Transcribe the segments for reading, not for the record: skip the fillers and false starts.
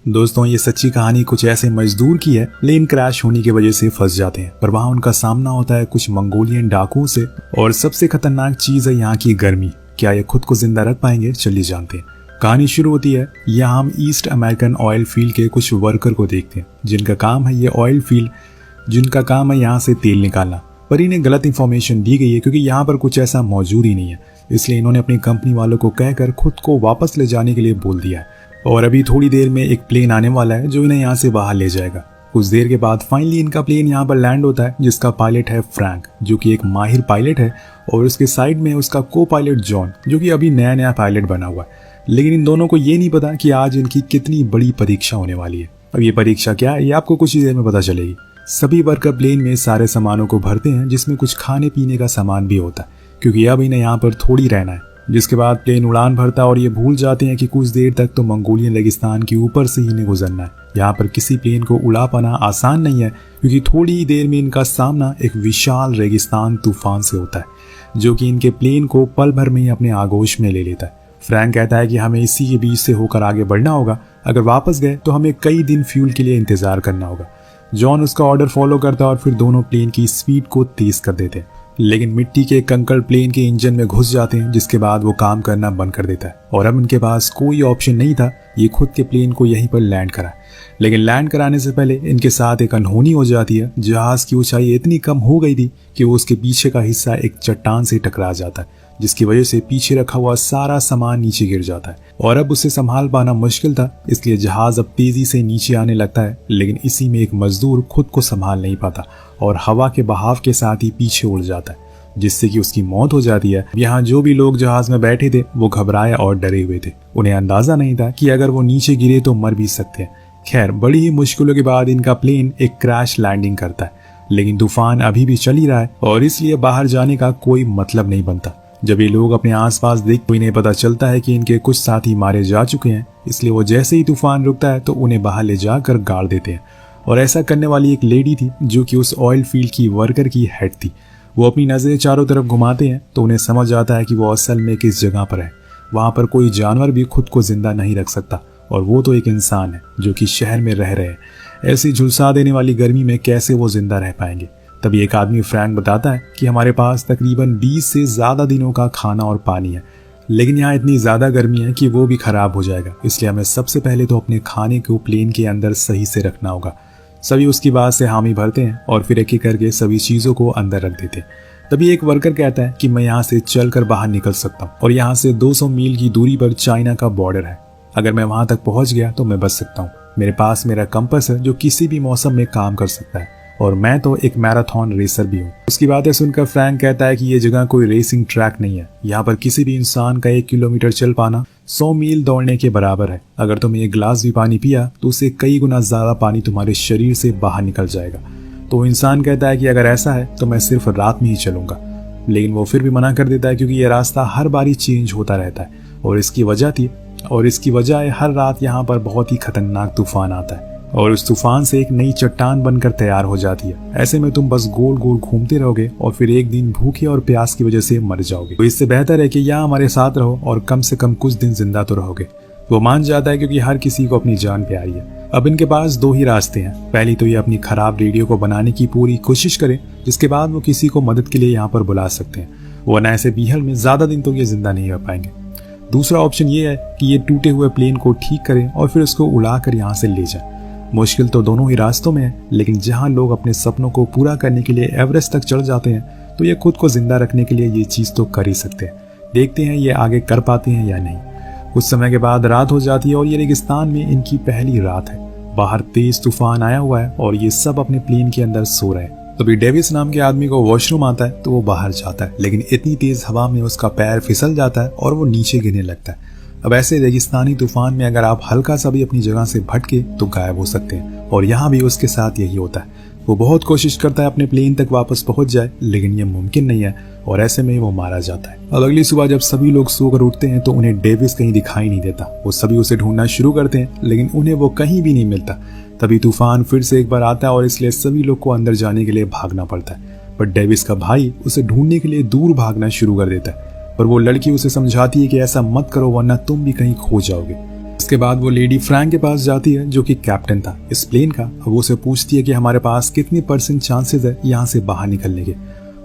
दोस्तों, ये सच्ची कहानी कुछ ऐसे मजदूर की है। प्लेन क्रैश होने की वजह से फंस जाते हैं, पर वहाँ उनका सामना होता है कुछ मंगोलियन डाकुओं से। और सबसे खतरनाक चीज है यहाँ की गर्मी। क्या ये खुद को जिंदा रख पाएंगे, चलिए जानते हैं। कहानी शुरू होती है, यहाँ हम ईस्ट अमेरिकन ऑयल फील्ड के कुछ वर्कर को देखते हैं, जिनका काम है यहाँ से तेल निकालना। पर इन्हें गलत इन्फॉर्मेशन दी गई है, क्योंकि यहाँ पर कुछ ऐसा मौजूद ही नहीं है। इसलिए इन्होंने अपनी कंपनी वालों को कहकर खुद को वापस ले जाने के लिए बोल दिया है। और अभी थोड़ी देर में एक प्लेन आने वाला है जो इन्हें यहाँ से बाहर ले जाएगा। कुछ देर के बाद फाइनली इनका प्लेन यहाँ पर लैंड होता है, जिसका पायलट है फ्रैंक, जो कि एक माहिर पायलट है। और उसके साइड में उसका को पायलट जॉन, जो कि अभी नया नया पायलट बना हुआ है। लेकिन इन दोनों को ये नहीं पता कि आज इनकी कितनी बड़ी परीक्षा होने वाली है। अब ये परीक्षा क्या है, ये आपको कुछ ही देर में पता चलेगी। सभी वर्कर प्लेन में सारे सामानों को भरते हैं, जिसमें कुछ खाने पीने का सामान भी होता है, क्योंकि अब इन्हें यहाँ पर थोड़ी रहना है। जिसके बाद प्लेन उड़ान भरता है और ये भूल जाते हैं कि कुछ देर तक तो मंगोलियन रेगिस्तान के ऊपर से ही इन्हें गुजरना है। यहाँ पर किसी प्लेन को उड़ा पाना आसान नहीं है, क्योंकि थोड़ी ही देर में इनका सामना एक विशाल रेगिस्तान तूफान से होता है, जो कि इनके प्लेन को पल भर में ही अपने आगोश में ले लेता है। फ्रैंक कहता है कि हमें इसी के बीच से होकर आगे बढ़ना होगा। अगर वापस गए तो हमें कई दिन फ्यूल के लिए इंतजार करना होगा। जॉन उसका ऑर्डर फॉलो करता है और फिर दोनों प्लेन की स्पीड को तेज कर देते हैं। लेकिन मिट्टी के कंकड़ प्लेन के इंजन में घुस जाते हैं, जिसके बाद वो काम करना बंद कर देता है। और अब इनके पास कोई ऑप्शन नहीं था, ये खुद के प्लेन को यहीं पर लैंड करा। लेकिन लैंड कराने से पहले इनके साथ एक अनहोनी हो जाती है। जहाज की ऊंचाई इतनी कम हो गई थी कि वो उसके पीछे का हिस्सा एक चट्टान से टकरा जाता है, जिसकी वजह से पीछे रखा हुआ सारा सामान नीचे गिर जाता है। और अब उसे संभाल पाना मुश्किल था, इसलिए जहाज अब तेजी से नीचे आने लगता है। लेकिन इसी में एक मजदूर खुद को संभाल नहीं पाता और हवा के बहाव के साथ ही पीछे उड़ जाता है, जिससे कि उसकी मौत हो जाती है। यहाँ जो भी लोग जहाज में बैठे थे वो घबराए और डरे हुए थे। उन्हें अंदाजा नहीं था कि अगर वो नीचे गिरे तो मर भी सकते हैं। खैर, बड़ी ही मुश्किलों के बाद इनका प्लेन एक क्रैश लैंडिंग करता है। लेकिन तूफान अभी भी चल ही रहा है और इसलिए बाहर जाने का कोई मतलब नहीं बनता। जब ये लोग अपने आसपास देख तो इन्हें पता चलता है कि इनके कुछ साथी मारे जा चुके हैं। इसलिए वो जैसे ही तूफान रुकता है तो उन्हें बाहर ले जाकर गाड़ देते हैं। और ऐसा करने वाली एक लेडी थी, जो कि उस ऑयल फील्ड की वर्कर की हेड थी। वो अपनी नजरें चारों तरफ घुमाते हैं तो उन्हें समझ आता है कि वो असल में किस जगह पर है। वहां पर कोई जानवर भी खुद को जिंदा नहीं रख सकता, और वो तो एक इंसान है जो कि शहर में रह रहे हैं। ऐसी झुलसा देने वाली गर्मी में कैसे वो जिंदा रह पाएंगे। तभी एक आदमी फ्रैंक बताता है कि हमारे पास तकरीबन 20 से ज्यादा दिनों का खाना और पानी है, लेकिन यहाँ इतनी ज्यादा गर्मी है कि वो भी खराब हो जाएगा। इसलिए हमें सबसे पहले तो अपने खाने को प्लेन के अंदर सही से रखना होगा। सभी उसकी बात से हामी भरते हैं और फिर एक एक करके सभी चीजों को अंदर रख देते हैं। तभी एक वर्कर कहता है कि मैं यहाँ से चलकर बाहर निकल सकता हूँ, और यहाँ से 200 मील की दूरी पर चाइना का बॉर्डर है। अगर मैं वहां तक पहुंच गया तो मैं बच सकता हूँ। मेरे पास मेरा कंपास है जो किसी भी मौसम में काम कर सकता है, और मैं तो एक मैराथन रेसर भी हूँ। उसकी बातें सुनकर फ्रैंक कहता है कि ये जगह कोई रेसिंग ट्रैक नहीं है। यहाँ पर किसी भी इंसान का 1 किलोमीटर चल पाना 100 मील दौड़ने के बराबर है। अगर तुम एक गिलास भी पानी पिया तो उससे कई गुना ज्यादा पानी तुम्हारे शरीर से बाहर निकल जाएगा। तो इंसान कहता है कि अगर ऐसा है तो मैं सिर्फ रात में ही चलूंगा। लेकिन वो फिर भी मना कर देता है, क्योंकि ये रास्ता हर बारी चेंज होता रहता है, और इसकी वजह है हर रात यहाँ पर बहुत ही खतरनाक तूफान आता है, और उस तूफान से एक नई चट्टान बनकर तैयार हो जाती है। ऐसे में तुम बस गोल गोल घूमते रहोगे और फिर एक दिन भूखे और प्यास की वजह से मर जाओगे। तो इससे बेहतर है कि यहाँ हमारे साथ रहो और कम से कम कुछ दिन जिंदा तो रहोगे। वो मान जाता है, क्योंकि हर किसी को अपनी जान प्यारी है। अब इनके पास 2 ही रास्ते हैं। पहली तो ये अपनी खराब रेडियो को बनाने की पूरी कोशिश करें, जिसके बाद वो किसी को मदद के लिए यहाँ पर बुला सकते हैं, वरना ऐसे बीहल में ज्यादा दिन तो ये जिंदा नहीं रह पाएंगे। दूसरा ऑप्शन ये है कि ये टूटे हुए प्लेन को ठीक करें और फिर उसको उड़ाकर यहाँ से ले जाए। मुश्किल तो दोनों ही रास्तों में है, लेकिन जहाँ लोग अपने सपनों को पूरा करने के लिए एवरेस्ट तक चढ़ जाते हैं, तो ये खुद को जिंदा रखने के लिए ये चीज तो कर ही सकते हैं। देखते हैं ये आगे कर पाते हैं या नहीं। कुछ समय के बाद रात हो जाती है और ये रेगिस्तान में इनकी पहली रात है। बाहर तेज तूफान आया हुआ है और ये सब अपने प्लेन के अंदर सो रहे हैं। तभी डेविस नाम के आदमी को वॉशरूम आता है, तो वो बाहर जाता है, लेकिन इतनी तेज हवा में उसका पैर फिसल जाता है और वो नीचे गिरने लगता है। अब ऐसे रेगिस्तानी तूफान में अगर आप हल्का सा भी अपनी जगह से भटके तो गायब हो सकते हैं, और यहाँ भी उसके साथ यही होता है। वो बहुत कोशिश करता है अपने प्लेन तक वापस पहुंच जाए, लेकिन ये मुमकिन नहीं है, और ऐसे में वो मारा जाता है। अब अगली सुबह जब सभी लोग सोकर उठते हैं तो उन्हें डेविस कहीं दिखाई नहीं देता। वो सभी उसे ढूंढना शुरू करते हैं, लेकिन उन्हें वो कहीं भी नहीं मिलता। तभी तूफान फिर से एक बार आता है और इसलिए सभी लोग को अंदर जाने के लिए भागना पड़ता है। पर डेविस का भाई उसे ढूंढने के लिए दूर भागना शुरू कर देता है, पर वो लड़की उसे समझाती है कि ऐसा मत करो वरना तुम भी कहीं खो जाओगे। इसके बाद वो लेडी फ्रैंक के पास जाती है जो कि कैप्टन था इस प्लेन का। अब वो उसे पूछती है कि हमारे पास कितनी % चांसेस है यहाँ से बाहर निकलने के।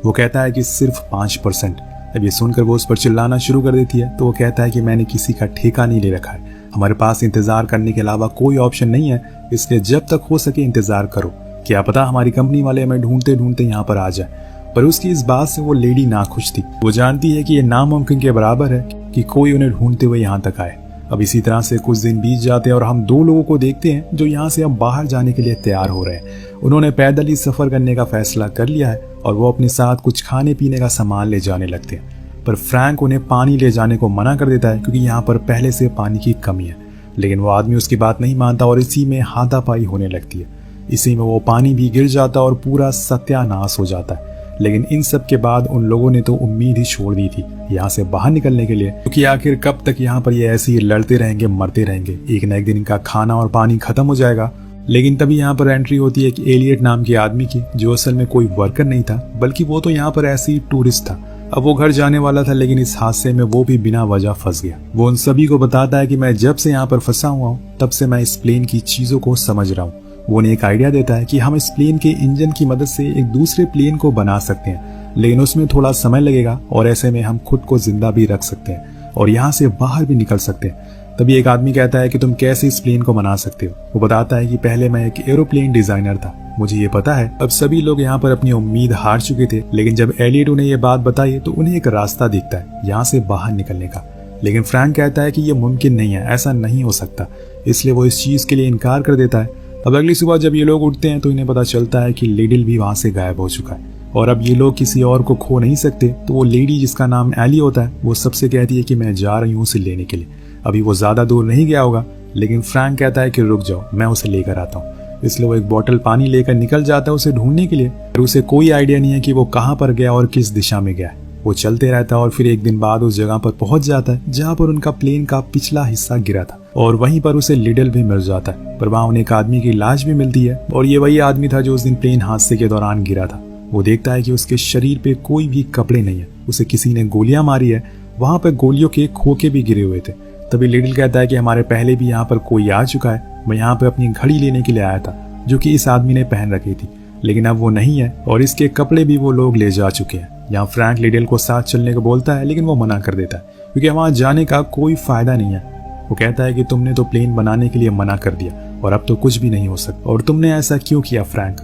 वो कहता है कि सिर्फ 5%। अब ये सुनकर वो उस पर चिल्लाना शुरू कर देती है। तो वो कहता है कि मैंने किसी का ठेका नहीं ले रखा है, हमारे पास इंतजार करने के अलावा कोई ऑप्शन नहीं है, इसलिए जब तक हो सके इंतजार करो, क्या पता हमारी कंपनी वाले हमें ढूंढते ढूंढते यहाँ पर आ जाए। पर उसकी इस बात से वो लेडी नाखुश थी। वो जानती है कि ये नामुमकिन के बराबर है कि कोई उन्हें ढूंढते हुए यहाँ तक आए। अब इसी तरह से कुछ दिन बीत जाते हैं और हम 2 लोगों को देखते हैं जो यहाँ से अब बाहर जाने के लिए तैयार हो रहे हैं। उन्होंने पैदल ही सफर करने का फैसला कर लिया है और वो अपने साथ कुछ खाने पीने का सामान ले जाने लगते हैं। पर फ्रैंक उन्हें पानी ले जाने को मना कर देता है क्योंकि यहाँ पर पहले से पानी की कमी है। लेकिन वो आदमी उसकी बात नहीं मानता और इसी में हाथापाई होने लगती है। इसी में वो पानी भी गिर जाता और पूरा सत्यानाश हो जाता है। लेकिन इन सब के बाद उन लोगों ने तो उम्मीद ही छोड़ दी थी यहाँ से बाहर निकलने के लिए, क्योंकि आखिर कब तक यहाँ पर ये ऐसे ही लड़ते रहेंगे, मरते रहेंगे। एक न एक दिन इनका खाना और पानी खत्म हो जाएगा। लेकिन तभी यहाँ पर एंट्री होती है कि एलियट नाम के आदमी की, जो असल में कोई वर्कर नहीं था बल्कि वो तो यहाँ पर ऐसे ही टूरिस्ट था। अब वो घर जाने वाला था लेकिन इस हादसे में वो भी बिना वजह फंस गया। वो उन सभी को बताता है कि मैं जब से यहाँ पर फंसा हुआ हूँ तब से मैं इस प्लेन की चीजों को समझ रहा हूँ। वो उन्हें एक आइडिया देता है कि हम इस प्लेन के इंजन की मदद से एक दूसरे प्लेन को बना सकते हैं, लेकिन उसमें थोड़ा समय लगेगा और ऐसे में हम खुद को जिंदा भी रख सकते हैं और यहाँ से बाहर भी निकल सकते हैं। तभी एक आदमी कहता है कि तुम कैसे इस प्लेन को बना सकते हो। वो बताता है कि पहले मैं एक एरोप्लेन डिजाइनर था, मुझे ये पता है। अब सभी लोग यहाँ पर अपनी उम्मीद हार चुके थे, लेकिन जब एलियट उन्हें ये बात बताई तो उन्हें एक रास्ता दिखता है यहाँ से बाहर निकलने का। लेकिन फ्रैंक कहता है कि ये मुमकिन नहीं है, ऐसा नहीं हो सकता, इसलिए वो इस चीज के लिए इनकार कर देता है। अब अगली सुबह जब ये लोग उठते हैं तो इन्हें पता चलता है कि लिडिल भी वहां से गायब हो चुका है और अब ये लोग किसी और को खो नहीं सकते। तो वो लेडी जिसका नाम एली होता है वो सबसे कहती है कि मैं जा रही हूँ उसे लेने के लिए। अभी वो ज्यादा दूर नहीं गया होगा, लेकिन फ्रैंक कहता है कि रुक जाओ, मैं उसे लेकर आता हूँ। इसलिए वो एक बोतल पानी लेकर निकल जाता है उसे ढूंढने के लिए। और उसे कोई आइडिया नहीं है कि वो कहाँ पर गया और किस दिशा में गया। वो चलते रहता है और फिर एक दिन बाद उस जगह पर पहुंच जाता है जहाँ पर उनका प्लेन का पिछला हिस्सा गिरा था और वहीं पर उसे लिडल भी मिल जाता है। पर वहाँ उन्हें एक आदमी की लाश भी मिलती है और ये वही आदमी था जो उस दिन प्लेन हादसे के दौरान गिरा था। वो देखता है कि उसके शरीर पे कोई भी कपड़े नहीं है, उसे किसी ने गोलियां मारी है। वहां पर गोलियों के खोखे भी गिरे हुए थे। तभी लिडल कहता है कि हमारे पहले भी यहाँ पर कोई आ चुका है, मैं यहाँ पर अपनी घड़ी लेने के लिए आया था जो कि इस आदमी ने पहन रखी थी, लेकिन अब वो नहीं है और इसके कपड़े भी वो लोग ले जा चुके हैं। यहाँ फ्रैंक लिडल को साथ चलने को बोलता है लेकिन वो मना कर देता है क्योंकि वहां जाने का कोई फायदा नहीं है। वो कहता है कि तुमने तो प्लेन बनाने के लिए मना कर दिया और अब तो कुछ भी नहीं हो सकता, और तुमने ऐसा क्यों किया फ्रैंक।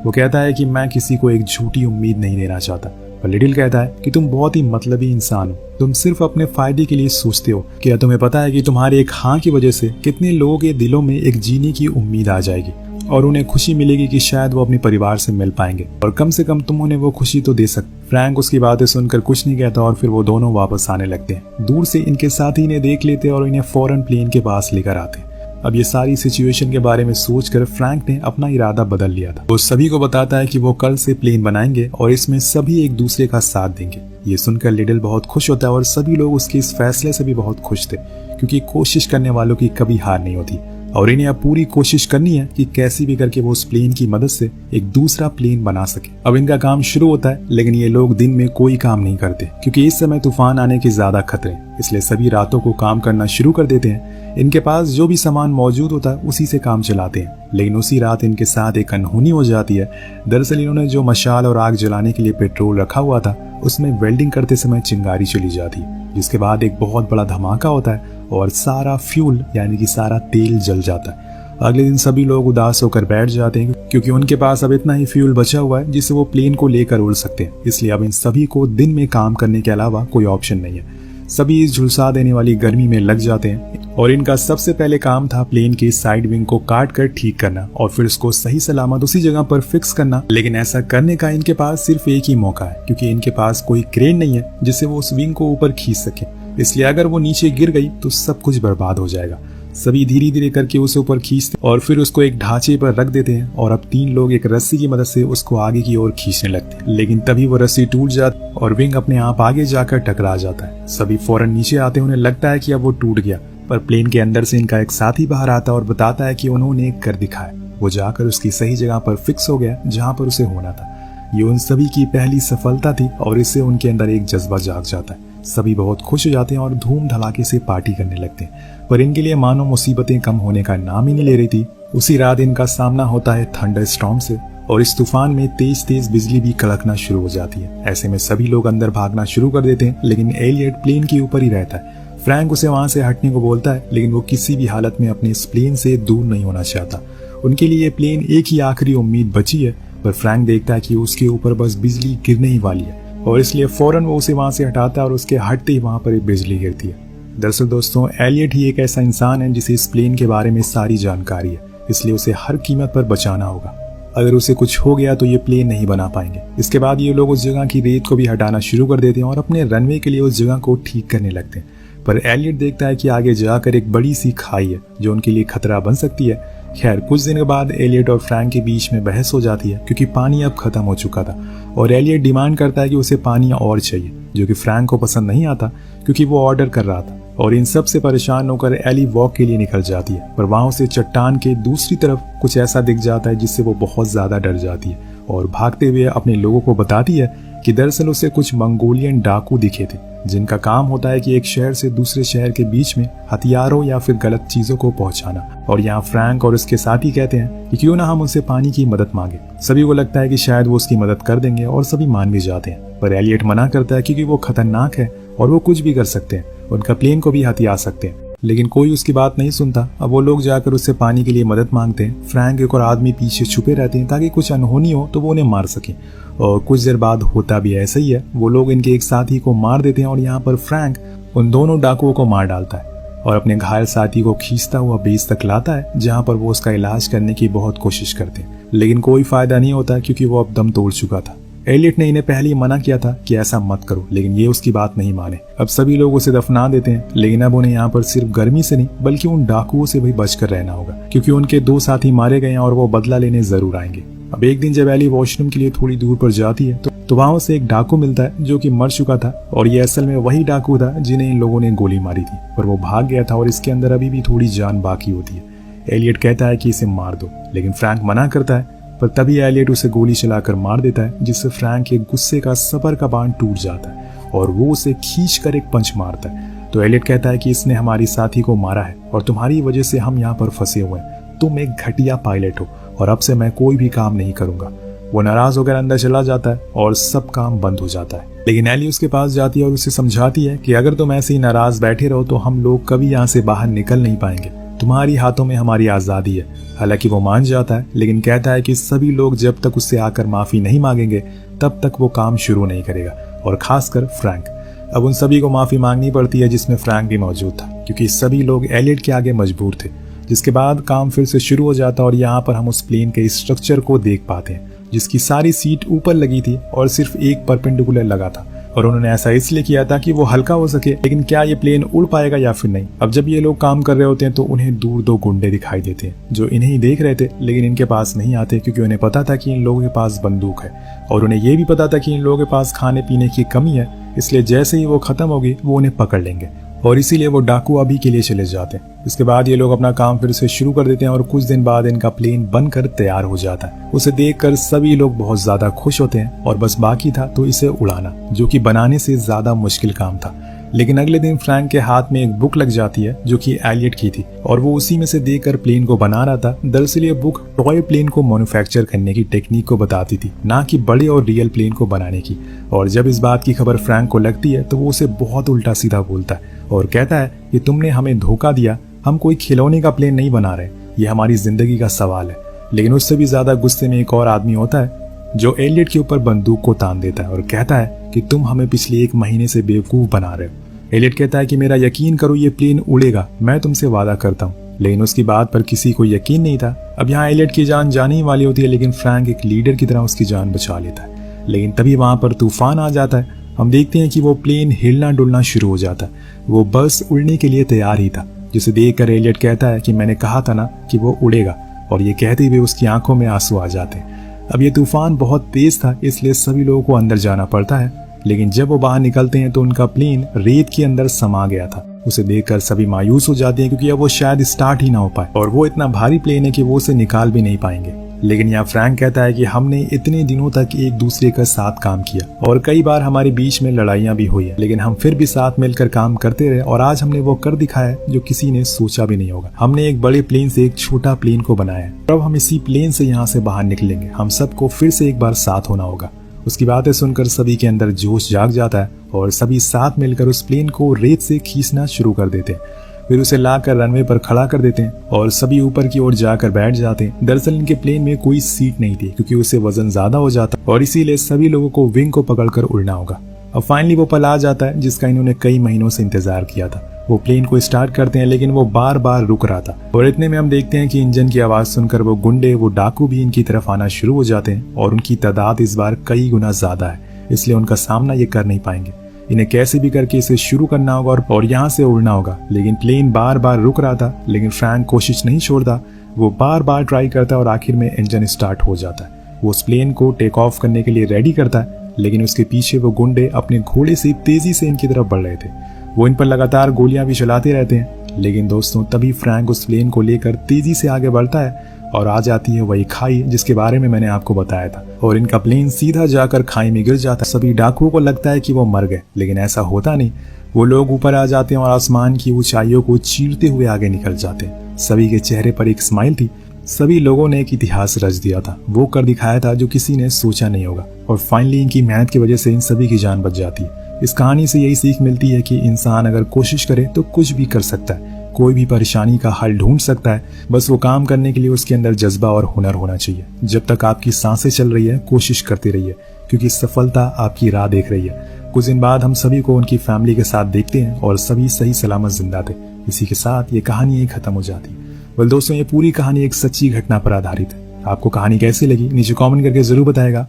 वो कहता है कि मैं किसी को एक झूठी उम्मीद नहीं देना चाहता। पर लिडल कहता है कि तुम बहुत ही मतलबी इंसान हो, तुम सिर्फ अपने फायदे के लिए सोचते हो। क्या तुम्हें पता है कि तुम्हारे एक हाँ की वजह से कितने लोगों के दिलों में एक जीने की उम्मीद आ जाएगी और उन्हें खुशी मिलेगी कि शायद वो अपने परिवार से मिल पाएंगे और कम से कम तुम उन्हें वो खुशी तो दे सकते। फ्रैंक उसकी बातें सुनकर कुछ नहीं कहता और फिर वो दोनों वापस आने लगते हैं। दूर से इनके साथी इन्हें देख लेते और इन्हें फौरन प्लेन के पास लेकर आते। अब ये सारी सिचुएशन के बारे में सोचकर फ्रैंक ने अपना इरादा बदल लिया था। वो सभी को बताता है कि वो कल से प्लेन बनाएंगे और इसमें सभी एक दूसरे का साथ देंगे। ये सुनकर लिडल बहुत खुश होता है और सभी लोग उसके इस फैसले से भी बहुत खुश थे क्योंकि कोशिश करने वालों की कभी हार नहीं होती और इन्हें अब पूरी कोशिश करनी है कि कैसे भी करके वो उस प्लेन की मदद से एक दूसरा प्लेन बना सके। अब इनका काम शुरू होता है, लेकिन ये लोग दिन में कोई काम नहीं करते क्योंकि इस समय तूफान आने के ज्यादा खतरे, इसलिए सभी रातों को काम करना शुरू कर देते हैं। इनके पास जो भी सामान मौजूद होता है उसी से काम चलाते हैं। लेकिन उसी रात इनके साथ एक अनहोनी हो जाती है। दरअसल इन्होंने जो मशाल और आग जलाने के लिए पेट्रोल रखा हुआ था उसमें वेल्डिंग करते समय चिंगारी चली जाती है, जिसके बाद एक बहुत बड़ा धमाका होता है और सारा फ्यूल यानी कि सारा तेल जल जाता है। अगले दिन सभी लोग उदास होकर बैठ जाते हैं क्योंकि उनके पास अब इतना ही फ्यूल बचा हुआ है जिससे वो प्लेन को लेकर उड़ सकते हैं। इसलिए अब इन सभी को दिन में काम करने के अलावा कोई ऑप्शन नहीं है। सभी इस झुलसा देने वाली गर्मी में लग जाते हैं और इनका सबसे पहले काम था प्लेन की साइड विंग को काट कर ठीक करना और फिर उसको सही सलामत उसी जगह पर फिक्स करना। लेकिन ऐसा करने का इनके पास सिर्फ एक ही मौका है क्योंकि इनके पास कोई क्रेन नहीं है जिससे वो उस विंग को ऊपर खींच सके। इसलिए अगर वो नीचे गिर गई तो सब कुछ बर्बाद हो जाएगा। सभी धीरे धीरे करके उसे ऊपर खींचते और फिर उसको एक ढांचे पर रख देते हैं और अब 3 लोग एक रस्सी की मदद से उसको आगे की ओर खींचने लगते हैं। लेकिन तभी वो रस्सी टूट जाती और विंग अपने आप आगे जाकर टकरा जाता है। सभी फौरन नीचे आते उन्हें लगता है कि अब वो टूट गया, पर प्लेन के अंदर से इनका एक साथी बाहर आता और बताता है कि उन्होंने एक कर दिखाया। वो जाकर उसकी सही जगह पर फिक्स हो गया जहाँ पर उसे होना था। ये उन सभी की पहली सफलता थी और इससे उनके अंदर एक जज्बा जाग जाता है। सभी बहुत खुश हो जाते हैं और धूम धड़ाके से पार्टी करने लगते हैं, पर इनके लिए मानो मुसीबतें कम होने का नाम ही नहीं ले रही थी। उसी रात इनका सामना होता है थंडर स्टॉर्म से और इस तूफान में तेज तेज बिजली भी कड़कना शुरू हो जाती है। ऐसे में सभी लोग अंदर भागना शुरू कर देते हैं, लेकिन एलियट प्लेन के ऊपर ही रहता है। फ्रैंक उसे वहां से हटने को बोलता है, लेकिन वो किसी भी हालत में अपने इस प्लेन से दूर नहीं होना चाहता। उनके लिए ये प्लेन एक ही आखिरी उम्मीद बची है, पर फ्रैंक देखता है कि उसके ऊपर बस बिजली गिरने ही वाली है और इसलिए फौरन वो उसे वहां से हटाता है और उसके हटते ही वहां पर एक बिजली गिरती है। दरअसल दोस्तों, एलियट ही एक ऐसा इंसान है जिसे इस प्लेन के बारे में सारी जानकारी है, इसलिए उसे हर कीमत पर बचाना होगा। अगर उसे कुछ हो गया तो ये प्लेन नहीं बना पाएंगे। इसके बाद ये लोग उस जगह की रेत को भी हटाना शुरू कर देते हैं और अपने रनवे के लिए उस जगह को ठीक करने लगते हैं। पर एलियट देखता है कि आगे जाकर एक बड़ी सी खाई है जो उनके लिए खतरा बन सकती है। खैर, कुछ दिन के बाद एलियट और फ्रैंक के बीच में बहस हो जाती है क्योंकि पानी अब खत्म हो चुका था और एलियट डिमांड करता है कि उसे पानी और चाहिए, जो कि फ्रैंक को पसंद नहीं आता क्योंकि वो ऑर्डर कर रहा था। और इन सब से परेशान होकर एली वॉक के लिए निकल जाती है, पर वहां उसे चट्टान के दूसरी तरफ कुछ ऐसा दिख जाता है जिससे वो बहुत ज्यादा डर जाती है और भागते हुए अपने लोगों को बताती है कि दरअसल उसे कुछ मंगोलियन डाकू दिखे थे जिनका काम होता है कि एक शहर से दूसरे शहर के बीच में हथियारों या फिर गलत चीजों को पहुंचाना। और यहाँ फ्रैंक और उसके साथी कहते हैं कि क्यों ना हम उनसे पानी की मदद मांगे। सभी को लगता है कि शायद वो उसकी मदद कर देंगे और सभी मान भी जाते हैं, पर एलियट मना करता है क्योंकि वो खतरनाक है और वो कुछ भी कर सकते हैं, उनका प्लेन को भी हथिया सकते हैं। लेकिन कोई उसकी बात नहीं सुनता। अब वो लोग जाकर उससे पानी के लिए मदद मांगते हैं। फ्रैंक एक और आदमी पीछे छुपे रहते हैं ताकि कुछ अनहोनी हो तो वो उन्हें मार सके, और कुछ देर बाद होता भी ऐसा ही है। वो लोग इनके एक साथी को मार देते हैं और यहाँ पर फ्रैंक उन दोनों डाकुओं को मार डालता है और अपने घायल साथी को खींचता हुआ बेस तक लाता है, जहाँ पर वो उसका इलाज करने की बहुत कोशिश करते हैं, लेकिन कोई फायदा नहीं होता क्योंकि वो अब दम तोड़ चुका था। एलियट ने इन्हें पहले ही मना किया था कि ऐसा मत करो, लेकिन ये उसकी बात नहीं माने। अब सभी लोग उसे दफना देते हैं, लेकिन अब उन्हें यहाँ पर सिर्फ गर्मी से नहीं बल्कि उन डाकुओं से भी बचकर रहना होगा क्योंकि उनके 2 साथी मारे गए हैं और वो बदला लेने जरूर आएंगे। अब एक दिन जब एली वॉशरूम के लिए थोड़ी दूर पर जाती है तो वहां उसे एक डाकू मिलता है जो कि मर चुका था, और ये असल में वही डाकू था जिन्हें इन लोगों ने गोली मारी थी, पर वो भाग गया था और इसके अंदर अभी भी थोड़ी जान बाकी होती है। एलियट कहता है कि इसे मार दो, लेकिन फ्रैंक मना करता है, पर तभी एलियट उसे गोली चलाकर मार देता है, जिससे फ्रैंक के गुस्से का सबर का बांध टूट जाता है और वो उसे खींचकर एक पंच मारता है। तो एलियट कहता है कि इसने हमारी साथी को मारा है और तुम्हारी वजह से हम यहाँ पर फंसे हुए हैं। तुम एक घटिया पायलट हो और अब से मैं कोई भी काम नहीं करूंगा। वो नाराज होकर अंदर चला जाता है और सब काम बंद हो जाता है। लेकिन एली उसके पास जाती है और उसे समझाती है कि अगर तुम ऐसे ही नाराज बैठे रहो तो हम लोग कभी यहाँ से बाहर निकल नहीं पाएंगे। तुम्हारी हाथों में हमारी आजादी है। हालांकि वो मान जाता है, लेकिन कहता है कि सभी लोग जब तक उससे आकर माफी नहीं मांगेंगे तब तक वो काम शुरू नहीं करेगा, और खासकर फ्रैंक। अब उन सभी को माफी मांगनी पड़ती है जिसमें फ्रैंक भी मौजूद था, क्योंकि सभी लोग एलियट के आगे मजबूर थे। जिसके बाद काम फिर से शुरू हो जाता और यहाँ पर हम उस प्लेन के स्ट्रक्चर को देख पाते हैं जिसकी सारी सीट ऊपर लगी थी और सिर्फ एक परपेंडिकुलर लगा था, और उन्होंने ऐसा इसलिए किया था कि वो हल्का हो सके। लेकिन क्या ये प्लेन उड़ पाएगा या फिर नहीं? अब जब ये लोग काम कर रहे होते हैं तो उन्हें दूर 2 गुंडे दिखाई देते हैं जो इन्हें ही देख रहे थे, लेकिन इनके पास नहीं आते क्योंकि उन्हें पता था कि इन लोगों के पास बंदूक है, और उन्हें ये भी पता था कि इन लोगों के पास खाने पीने की कमी है, इसलिए जैसे ही वो खत्म होगी वो उन्हें पकड़ लेंगे, और इसीलिए वो डाकू अभी के लिए चले जाते हैं। इसके बाद ये लोग अपना काम फिर से शुरू कर देते हैं और कुछ दिन बाद इनका प्लेन बनकर तैयार हो जाता है। उसे देखकर सभी लोग बहुत ज्यादा खुश होते हैं और बस बाकी था तो इसे उड़ाना, जो कि बनाने से ज्यादा मुश्किल काम था। लेकिन अगले दिन फ्रैंक के हाथ में एक बुक लग जाती है जो कि एलियट की थी, और वो उसी में से देखकर प्लेन को बना रहा था। दरअसल ये बुक टॉय प्लेन को मैन्युफैक्चर करने की टेक्निक को बताती थी, ना कि बड़े और रियल प्लेन को बनाने की। और जब इस बात की खबर फ्रैंक को लगती है तो वो उसे बहुत उल्टा सीधा बोलता है और कहता है कि तुमने हमें धोखा दिया, हम कोई खिलौने का प्लेन नहीं बना रहे, ये हमारी जिंदगी का सवाल है। लेकिन उससे भी ज्यादा गुस्से में एक और आदमी होता है जो एलियट के ऊपर बंदूक को तान देता है और कहता है कि तुम हमें पिछले 1 महीने से बेवकूफ बना रहे हो। एलियट कहता है कि मेरा यकीन करो, ये प्लेन उड़ेगा, मैं तुमसे वादा करता हूँ। लेकिन उसकी बात पर किसी को यकीन नहीं था। अब यहाँ एलियट की जान जाने ही वाली होती है, लेकिन फ्रैंक एक लीडर की तरह उसकी जान बचा लेता है। लेकिन तभी वहां पर तूफान आ जाता है। हम देखते हैं कि वो प्लेन हिलना डुलना शुरू हो जाता है। वो बस उड़ने के लिए तैयार ही था, जिसे देखकर एलियट कहता है कि मैंने कहा था ना कि वो उड़ेगा, और ये कहते हुए उसकी आंखों में आंसू आ जाते हैं। अब ये तूफान बहुत तेज था, इसलिए सभी लोगों को अंदर जाना पड़ता है। लेकिन जब वो बाहर निकलते हैं तो उनका प्लेन रेत के अंदर समा गया था। उसे देखकर सभी मायूस हो जाते हैं क्योंकि अब वो शायद स्टार्ट ही ना हो पाए, और वो इतना भारी प्लेन है कि वो उसे निकाल भी नहीं पाएंगे। लेकिन यहाँ फ्रैंक कहता है कि हमने इतने दिनों तक एक दूसरे का साथ काम किया और कई बार हमारे बीच में लड़ाइयाँ भी हुई है, लेकिन हम फिर भी साथ मिलकर काम करते रहे और आज हमने वो कर दिखाया जो किसी ने सोचा भी नहीं होगा। हमने एक बड़े प्लेन से एक छोटा प्लेन को बनाया, अब हम इसी प्लेन से यहाँ से बाहर निकलेंगे। हम सबको फिर से एक बार साथ होना होगा। उसकी बातें सुनकर सभी के अंदर जोश जाग जाता है और सभी साथ मिलकर उस प्लेन को रेत से खींचना शुरू कर देते हैं। फिर उसे लाकर रनवे पर खड़ा कर देते हैं और सभी ऊपर की ओर जाकर बैठ जाते हैं। दरअसल इनके प्लेन में कोई सीट नहीं थी क्योंकि उससे वजन ज्यादा हो जाता और इसीलिए सभी लोगों को विंग को पकड़कर उड़ना होगा। अब फाइनली वो पल आ जाता है जिसका इन्होंने कई महीनों से इंतजार किया था। वो प्लेन को स्टार्ट करते हैं लेकिन वो बार बार रुक रहा था और इतने में हम देखते हैं कि इंजन की आवाज सुनकर वो गुंडे, वो डाकू भी इनकी तरफ आना शुरू हो जाते हैं और उनकी तादाद इस बार कई गुना ज्यादा है, इसलिए उनका सामना ये कर नहीं पाएंगे। इन्हें कैसे भी करके इसे शुरू करना होगा और यहाँ से उड़ना होगा। लेकिन प्लेन बार बार रुक रहा था, लेकिन फ्रैंक कोशिश नहीं छोड़ता। वो बार बार ट्राई करता है और आखिर में इंजन स्टार्ट हो जाता है। वो उस प्लेन को टेक ऑफ करने के लिए रेडी करता है, लेकिन उसके पीछे वो गुंडे अपने घोड़े से तेजी से इनकी तरफ बढ़ रहे थे। वो इन पर लगातार गोलियां भी चलाते रहते हैं। लेकिन दोस्तों तभी फ्रैंक उस प्लेन को लेकर तेजी से आगे बढ़ता है और आ जाती है वही खाई जिसके बारे में मैंने आपको बताया था और इनका प्लेन सीधा जाकर खाई में गिर जाता है। सभी डाकुओं को लगता है कि वो मर गए, लेकिन ऐसा होता नहीं। वो लोग ऊपर आ जाते हैं और आसमान की ऊंचाइयों को चीरते हुए आगे निकल जाते हैं। सभी के चेहरे पर एक स्माइल थी। सभी लोगों ने एक इतिहास रच दिया था, वो कर दिखाया था जो किसी ने सोचा नहीं होगा और फाइनली इनकी मेहनत की वजह से इन सभी की जान बच जाती है। इस कहानी से यही सीख मिलती है कि इंसान अगर कोशिश करे तो कुछ भी कर सकता है, कोई भी परेशानी का हल ढूंढ सकता है। बस वो काम करने के लिए उसके अंदर जज्बा और हुनर होना चाहिए। जब तक आपकी सांसें चल रही है कोशिश करते रहिए, क्योंकि सफलता आपकी राह देख रही है। कुछ दिन बाद हम सभी को उनकी फैमिली के साथ देखते हैं और सभी सही सलामत जिंदा थे। इसी के साथ ये कहानी ही खत्म हो जाती है। वेल दोस्तों, ये पूरी कहानी एक सच्ची घटना पर आधारित है। आपको कहानी कैसी लगी नीचे कमेंट करके जरूर बताएगा।